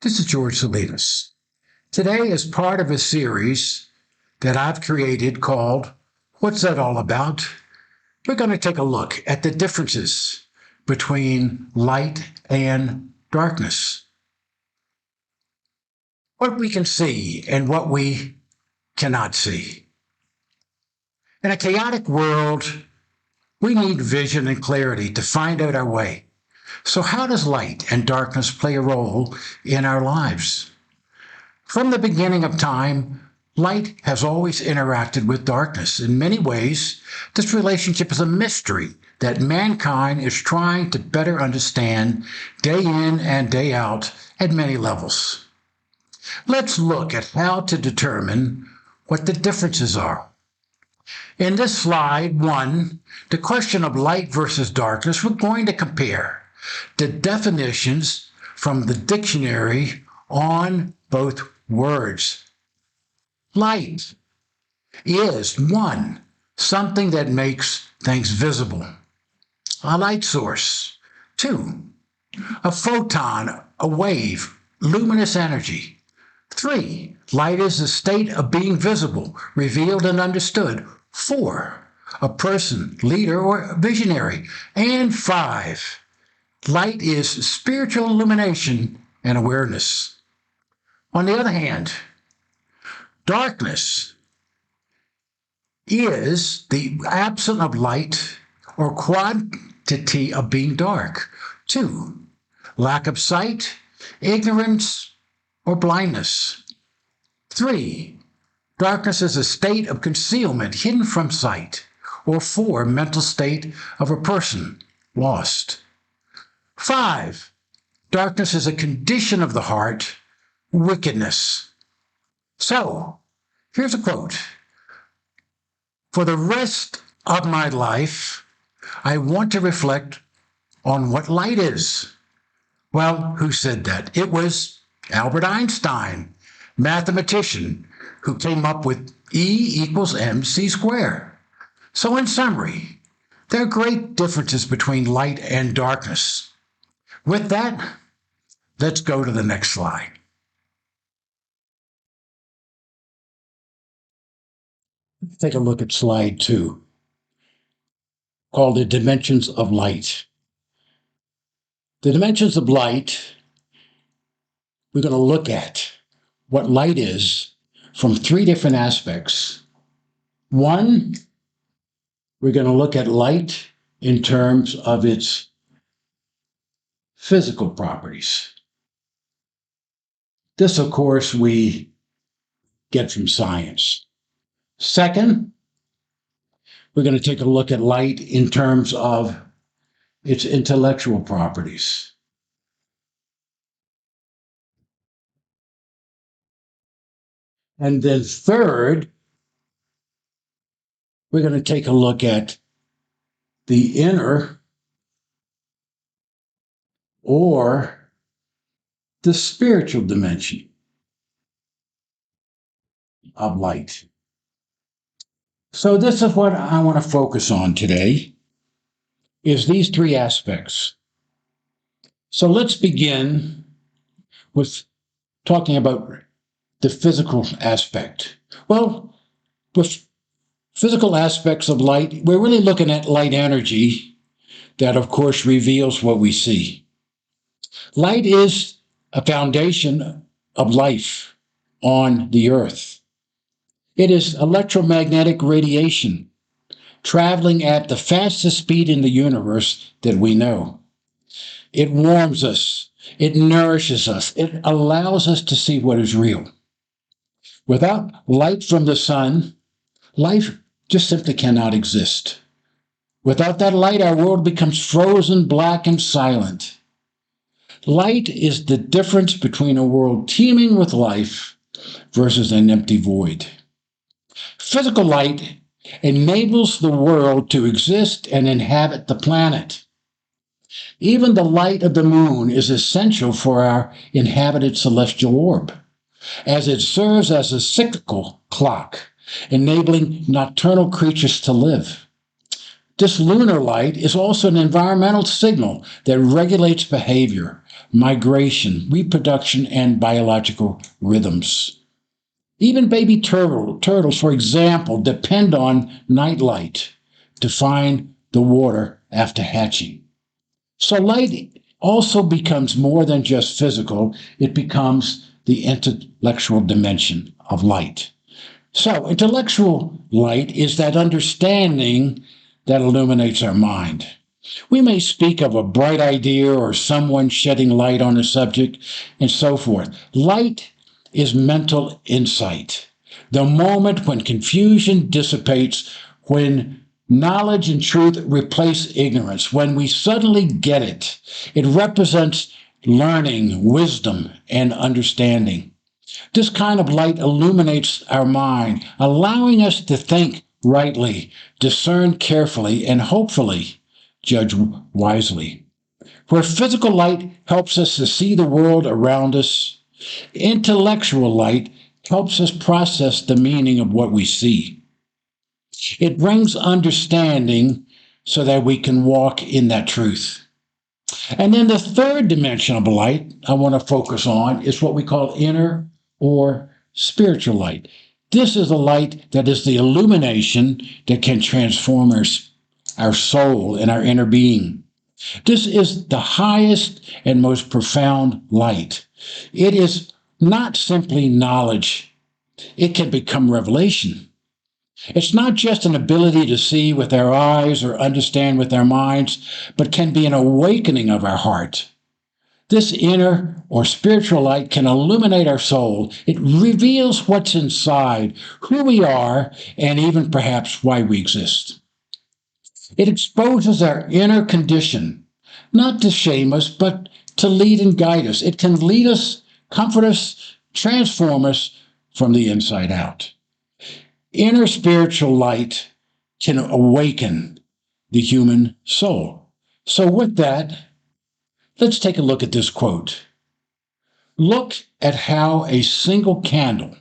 This is George Salinas. Today, as part of a series that I've created called What's That All About? We're going to take a look at the differences between light and darkness. What we can see and what we cannot see. In a chaotic world, we need vision and clarity to find out our way. So, how does light and darkness play a role in our lives? From the beginning of time, light has always interacted with darkness. In many ways, this relationship is a mystery that mankind is trying to better understand day in and day out at many levels. Let's look at how to determine what the differences are. In this slide, the question of light versus darkness, we're going to compare the definitions from the dictionary on both words. Light is something that makes things visible, a light source. 2, a photon, a wave, luminous energy. 3, light is the state of being visible, revealed and understood. 4, a person, leader, or visionary. And 5, light is spiritual illumination and awareness. On the other hand, darkness is the absence of light or quantity of being dark. 2, lack of sight, ignorance, or blindness. 3, darkness is a state of concealment, hidden from sight. Or 4, mental state of a person, lost. 5, darkness is a condition of the heart, wickedness. So, here's a quote. For the rest of my life, I want to reflect on what light is. Well, who said that? It was Albert Einstein, mathematician, who came up with E equals mc squared. So in summary, there are great differences between light and darkness. With that, let's go to the next slide. Let's take a look at slide 2, called the dimensions of light. The dimensions of light, we're going to look at what light is from 3 different aspects. 1, we're going to look at light in terms of its physical properties. This, of course, we get from science. 2nd, we're going to take a look at light in terms of its intellectual properties. And then 3rd, we're going to take a look at the inner or the spiritual dimension of light. So this is what I want to focus on today, is these 3 aspects. So let's begin with talking about the physical aspect. Well, with physical aspects of light, we're really looking at light energy that, of course, reveals what we see. Light is a foundation of life on the earth. It is electromagnetic radiation traveling at the fastest speed in the universe that we know. It warms us. It nourishes us. It allows us to see what is real. Without light from the sun, life just simply cannot exist. Without that light, our world becomes frozen, black, and silent. Light is the difference between a world teeming with life versus an empty void. Physical light enables the world to exist and inhabit the planet. Even the light of the moon is essential for our inhabited celestial orb, as it serves as a cyclical clock, enabling nocturnal creatures to live. This lunar light is also an environmental signal that regulates behavior, migration, reproduction, and biological rhythms. Even baby turtles, for example, depend on nightlight to find the water after hatching. So light also becomes more than just physical, it becomes the intellectual dimension of light. So, intellectual light is that understanding that illuminates our mind. We may speak of a bright idea or someone shedding light on a subject and so forth. Light is mental insight. The moment when confusion dissipates, when knowledge and truth replace ignorance, when we suddenly get it, it represents learning, wisdom, and understanding. This kind of light illuminates our mind, allowing us to think rightly, discern carefully, and hopefully judge wisely. Where physical light helps us to see the world around us, intellectual light helps us process the meaning of what we see. It brings understanding so that we can walk in that truth. And then the third dimension of light I want to focus on is what we call inner or spiritual light. This is a light that is the illumination that can transform our soul and our inner being. This is the highest and most profound light. It is not simply knowledge, it can become revelation. It's not just an ability to see with our eyes or understand with our minds, but can be an awakening of our heart. This inner or spiritual light can illuminate our soul. It reveals what's inside, who we are, and even perhaps why we exist. It exposes our inner condition, not to shame us, but to lead and guide us. It can lead us, comfort us, transform us from the inside out. Inner spiritual light can awaken the human soul. So, with that, let's take a look at this quote. Look at how a single candle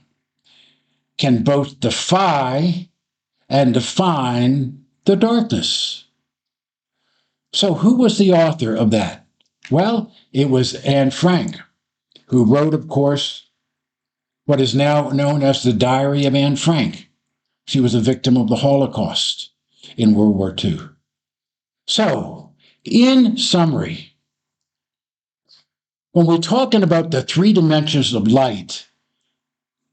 can both defy and define the darkness. So, who was the author of that? Well, it was Anne Frank, who wrote, of course, what is now known as the Diary of Anne Frank. She was a victim of the Holocaust in World War II. So, in summary, when we're talking about the three dimensions of light,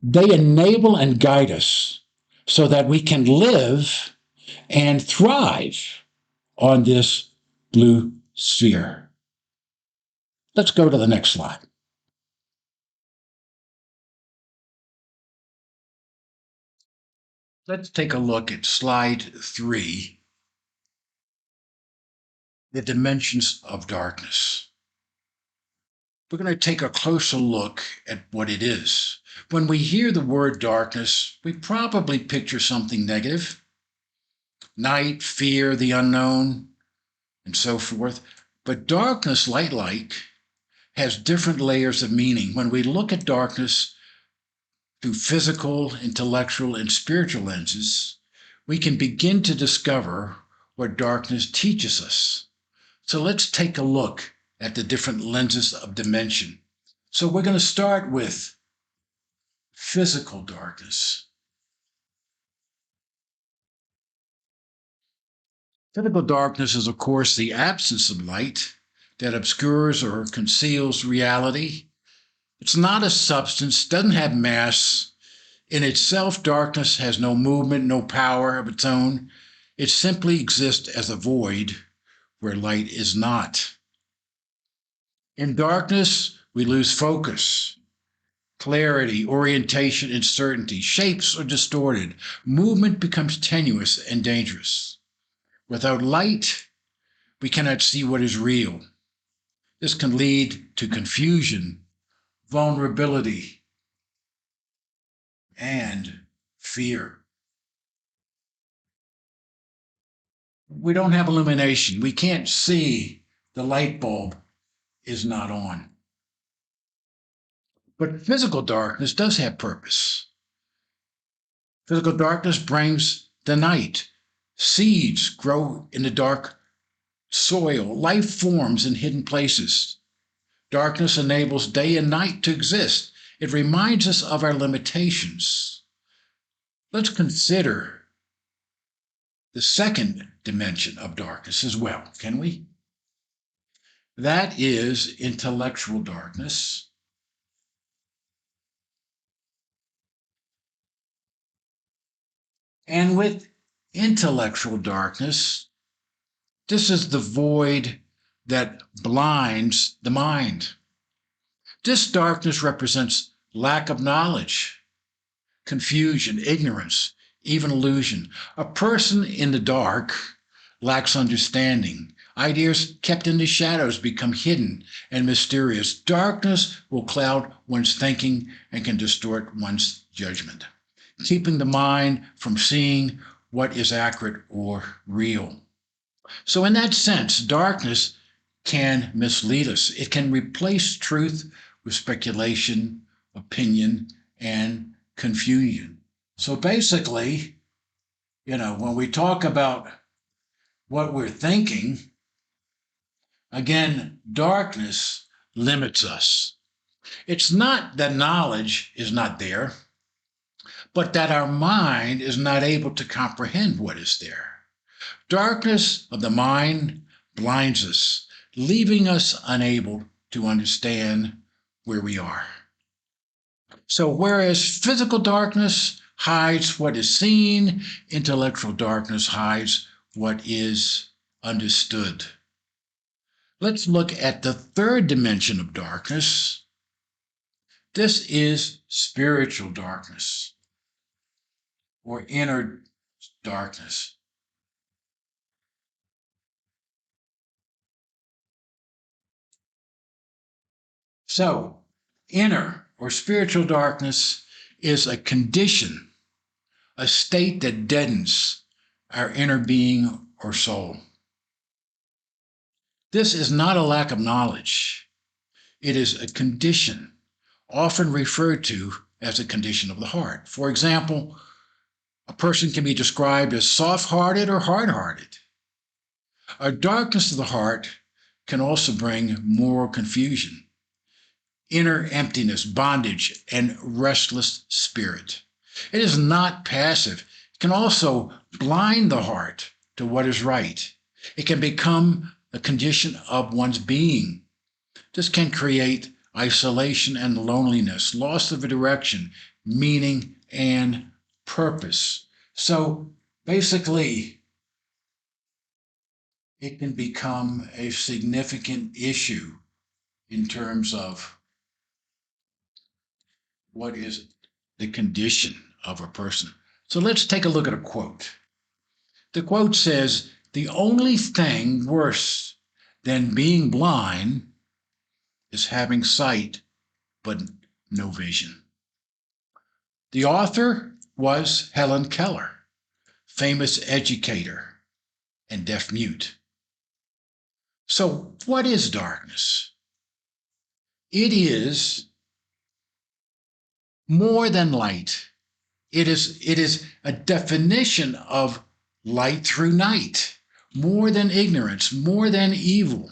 they enable and guide us so that we can live and thrive on this blue sphere. Let's go to the next slide. Let's take a look at slide 3, the dimensions of darkness. We're going to take a closer look at what it is. When we hear the word darkness, we probably picture something negative: night, fear, the unknown, and so forth. But darkness, light, has different layers of meaning. When we look at darkness through physical, intellectual, and spiritual lenses, we can begin to discover what darkness teaches us. So let's take a look at the different lenses of dimension. So we're going to start with physical darkness. Physical darkness is, of course, the absence of light that obscures or conceals reality. It's not a substance, doesn't have mass. In itself, darkness has no movement, no power of its own. It simply exists as a void where light is not. In darkness, we lose focus, clarity, orientation, and certainty. Shapes are distorted. Movement becomes tenuous and dangerous. Without light, we cannot see what is real. This can lead to confusion, vulnerability, and fear. We don't have illumination. We can't see. The light bulb is not on. But physical darkness does have purpose. Physical darkness brings the night. Seeds grow in the dark soil. Life forms in hidden places. Darkness enables day and night to exist. It reminds us of our limitations. Let's consider the second dimension of darkness as well, can we? That is intellectual darkness. And with intellectual darkness, this is the void that blinds the mind. This darkness represents lack of knowledge, confusion, ignorance, even illusion. A person in the dark lacks understanding. Ideas kept in the shadows become hidden and mysterious. Darkness will cloud one's thinking and can distort one's judgment, keeping the mind from seeing what is accurate or real. So, in that sense, darkness can mislead us. It can replace truth with speculation, opinion, and confusion. So, basically, when we talk about what we're thinking, again, darkness limits us. It's not that knowledge is not there, but that our mind is not able to comprehend what is there. Darkness of the mind blinds us, leaving us unable to understand where we are. So, whereas physical darkness hides what is seen, intellectual darkness hides what is understood. Let's look at the third dimension of darkness. This is spiritual darkness or inner darkness. So, inner or spiritual darkness is a condition, a state that deadens our inner being or soul. This is not a lack of knowledge. It is a condition, often referred to as a condition of the heart. For example, a person can be described as soft-hearted or hard-hearted. A darkness of the heart can also bring moral confusion, inner emptiness, bondage, and restless spirit. It is not passive. It can also blind the heart to what is right. It can become a condition of one's being. This can create isolation and loneliness, loss of direction, meaning, and purpose. So basically, it can become a significant issue in terms of what is the condition of a person. So let's take a look at a quote. The quote says, "The only thing worse than being blind is having sight but no vision." The author was Helen Keller, famous educator and deaf mute. So what is darkness? It is more than light. It is a definition of light through night, more than ignorance, more than evil.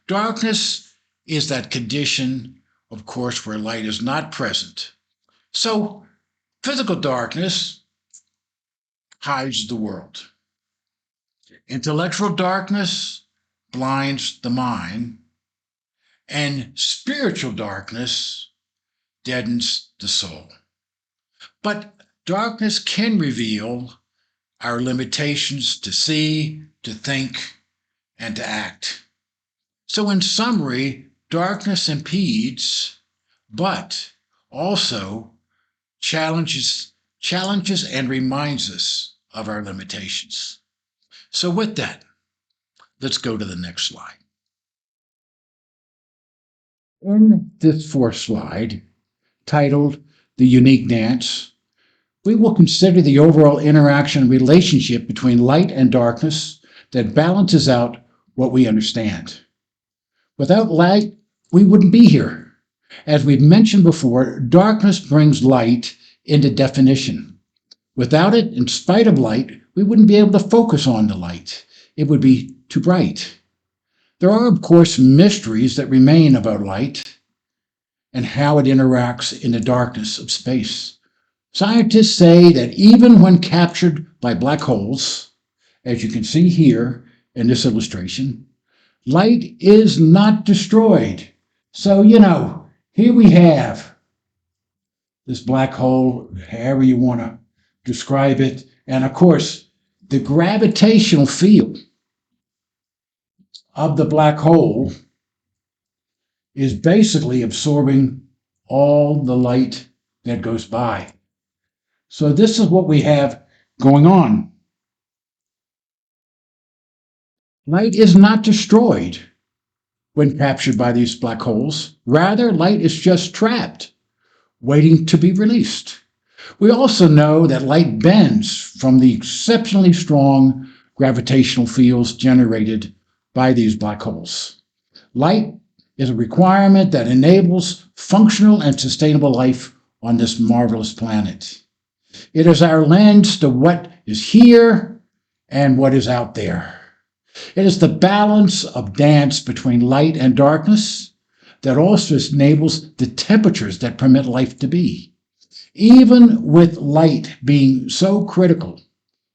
Darkness is that condition, of course, where light is not present. So physical darkness hides the world. Intellectual darkness blinds the mind, and spiritual darkness deadens the soul. But darkness can reveal our limitations to see, to think, and to act. So, in summary, darkness impedes, but also challenges and reminds us of our limitations. So, with that, let's go to the next slide. In this fourth slide, titled The Unique Dance, we will consider the overall interaction relationship between light and darkness that balances out what we understand. Without light, we wouldn't be here. As we've mentioned before, darkness brings light into definition. Without it, in spite of light, we wouldn't be able to focus on the light. It would be too bright. There are, of course, mysteries that remain about light and how it interacts in the darkness of space. Scientists say that even when captured by black holes, as you can see here in this illustration, light is not destroyed. So, here we have this black hole, however you want to describe it. And of course, the gravitational field of the black hole is basically absorbing all the light that goes by. So this is what we have going on. Light is not destroyed when captured by these black holes. Rather, light is just trapped, waiting to be released. We also know that light bends from the exceptionally strong gravitational fields generated by these black holes. Light is a requirement that enables functional and sustainable life on this marvelous planet. It is our lens to what is here and what is out there. It is the balance of dance between light and darkness that also enables the temperatures that permit life to be. Even with light being so critical,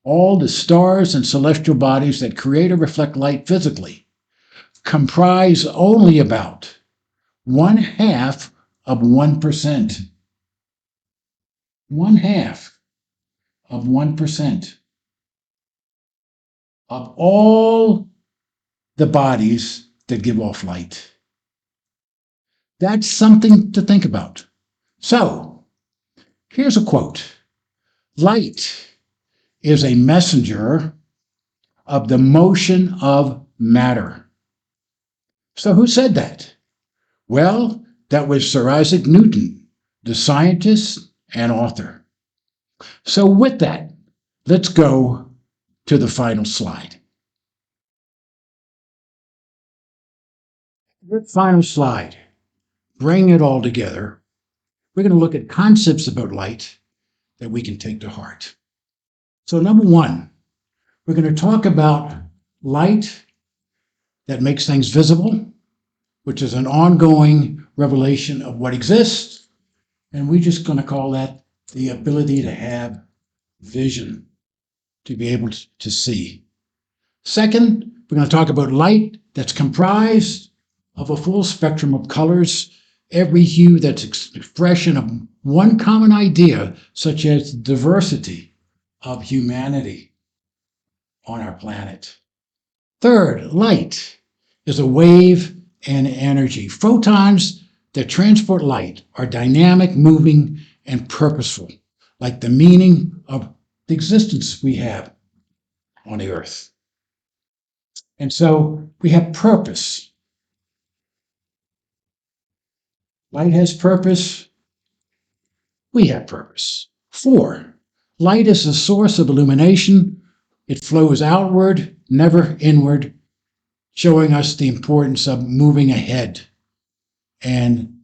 all the stars and celestial bodies that create or reflect light physically comprise only about 1/2 of 1%. 1/2 of 1% of all the bodies that give off light. That's something to think about. So, here's a quote. Light is a messenger of the motion of matter. So who said that? Well, that was Sir Isaac Newton, the scientist and author. So with that, let's go to the final slide. The final slide, bring it all together. We're going to look at concepts about light that we can take to heart. So number one, we're going to talk about light that makes things visible, which is an ongoing revelation of what exists. And we're just going to call that the ability to have vision, to be able to see. Second, we're going to talk about light that's comprised of a full spectrum of colors, every hue that's expression of one common idea, such as the diversity of humanity on our planet. Third, light is a wave and energy. Photons that transport light are dynamic, moving, and purposeful, like the meaning of the existence we have on the earth. And so we have purpose. Light has purpose. We have purpose. 4, light is a source of illumination. It flows outward, never inward, showing us the importance of moving ahead and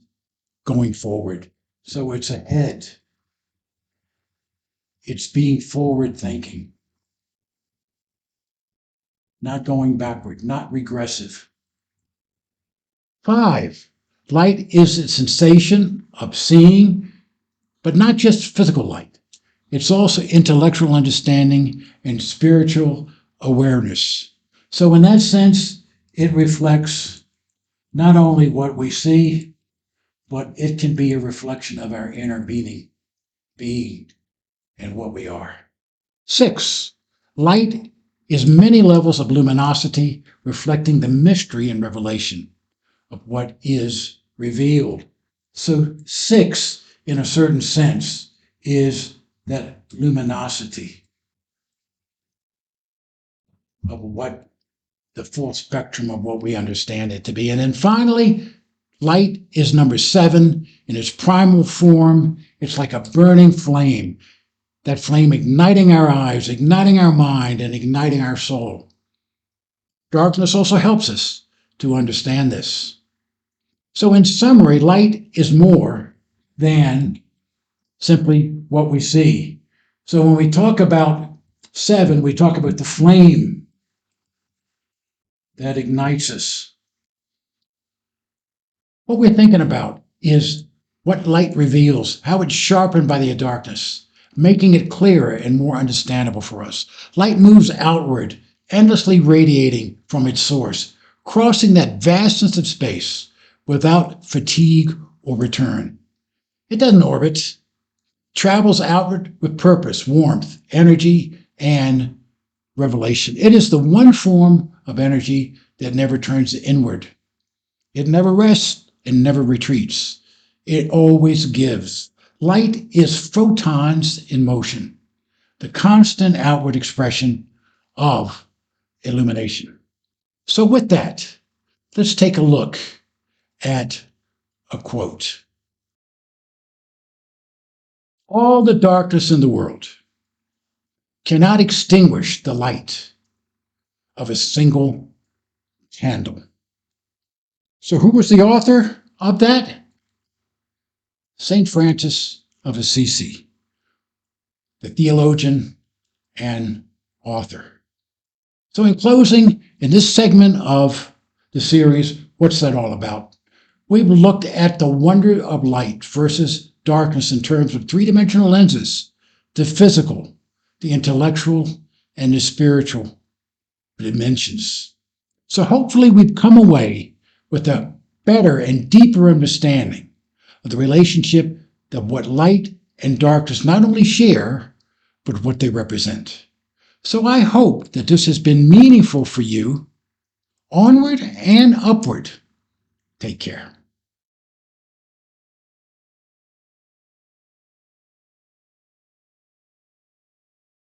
going forward. So it's ahead. It's being forward thinking, not going backward, not regressive. 5, light is a sensation of seeing, but not just physical light. It's also intellectual understanding and spiritual awareness. So in that sense, it reflects not only what we see, but it can be a reflection of our inner being and what we are. 6, light is many levels of luminosity, reflecting the mystery and revelation of what is revealed. So 6, in a certain sense, is that luminosity of what the full spectrum of what we understand it to be. And then finally, light is number 7 in its primal form. It's like a burning flame, that flame igniting our eyes, igniting our mind, and igniting our soul. Darkness also helps us to understand this. So in summary, light is more than simply what we see. So when we talk about 7, we talk about the flame that ignites us. What we're thinking about is what light reveals, how it's sharpened by the darkness, making it clearer and more understandable for us. Light moves outward, endlessly radiating from its source, crossing that vastness of space without fatigue or return. It doesn't orbit, travels outward with purpose, warmth, energy, and revelation. It is the one form of energy that never turns inward. It never rests and never retreats. It always gives. Light is photons in motion, the constant outward expression of illumination. So, with that, let's take a look at a quote. All the darkness in the world cannot extinguish the light of a single candle. So, who was the author of that? St. Francis of Assisi, the theologian and author. So, in closing, in this segment of the series, what's that all about? We've looked at the wonder of light versus darkness in terms of three-dimensional lenses, the physical, the intellectual, and the spiritual dimensions. So hopefully we've come away with a better and deeper understanding of the relationship of what light and darkness not only share, but what they represent. So I hope that this has been meaningful for you. Onward and upward. Take care.